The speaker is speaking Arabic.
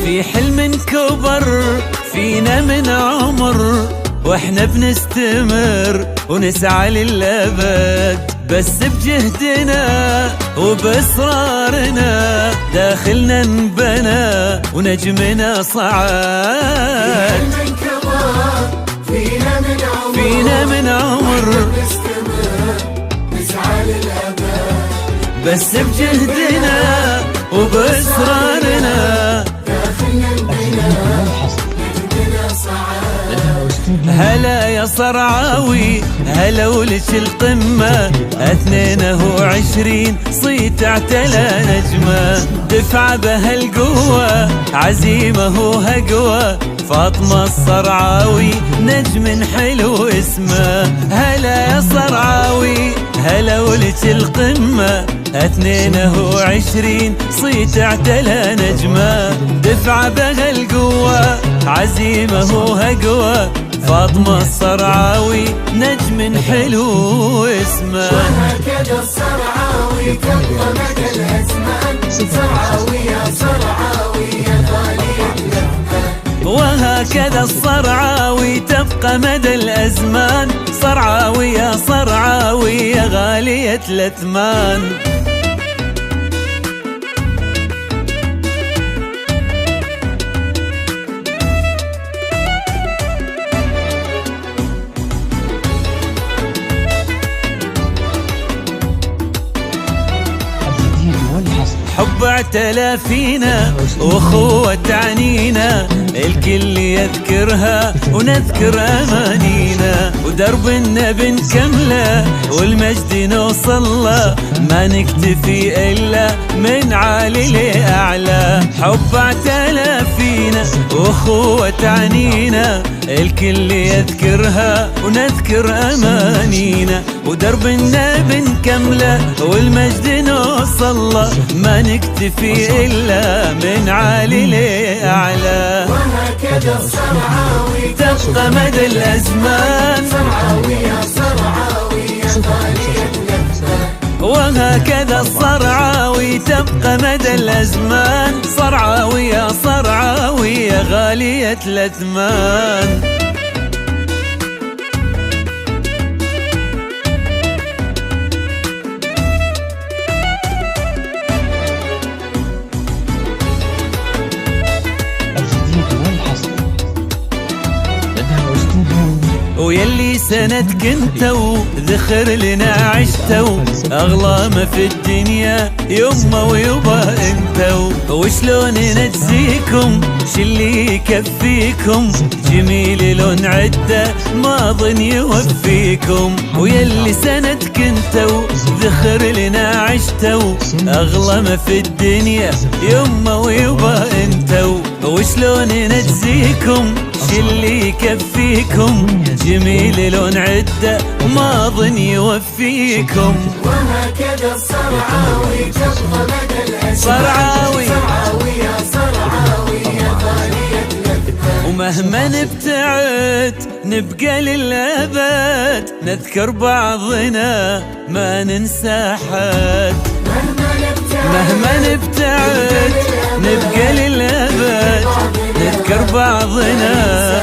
في حلم كبر فينا من عمر، واحنا بنستمر ونسعى للأبد، بس بجهدنا وبإصرارنا داخلنا انبنى ونجمنا صعد. فينا من عمر نسعى للأبد، بس بجهدنا وبإصرارنا داخلنا انبنى ونجمنا صعد. هلا يا صرعاوي هلا ولك القمة، 22 صيت اعتلى نجمة، دفعة بهالقوة عزيمة وهقوة، فاطمة الصرعاوي نجم حلو اسمه. هلا يا صرعاوي هلا ولك القمة، 22 صيت اعتلى نجمة، دفعة بهالقوة عزيمة وهقوة، فاطمة الصرعاوي نجم حلو اسمه. وهكذا الصرعاوي تبقى مدى الأزمان، صرعاوي يا صرعاوي يا غالية الأثمان. وهكذا الصرعاوي تبقى مدى الأزمان، صرعاوي يا صرعاوي يا غالية الأثمان. حب اعتلى فينا واخوة تعنينا، الكل يذكرها ونذكر امانينا، ودربنا بنكمله والمجد نوصله، ما نكتفي الا من عالي لاعلى. حب اعتلى فينا واخوة تعنينا، الكل يذكرها ونذكر امانينا، ودربنا بنكمله والمجد نوصله، ما نكتفي إلا من عالي لأعلى. وهكذا الصرعاوي تبقى مدى الأزمان، صرعاوي يا صرعاوي يا غالية الأثمان. وهكذا الصرعاوي تبقى مدى الأزمان، صرعاوي يا صرعاوي يا غالية الأثمان. ويلي سندك انتو ذخر لنا عشتو، اغلى ما في الدنيا يما ويبا انتو، وشلون نجزيكم شلي يكفيكم، جميل لون عده ما ظن يوفيكم. ويلي سندك انتو ذخر لنا عشتو، اغلى ما في الدنيا يما ويبا انتو، وشلون نجزيكم شلي يكفيكم، جميل لون عده ما ظن يوفيكم. وهكذا الصرعاوي تبقى مدى الأزمان، صرعاوي يا صرعاوي يا غالية الأثمان. ومهما نبتعد نبقى للأبد، نذكر بعضنا ما ننسى حد. مهما نبتعد نبقى للأبد، نذكر بعضنا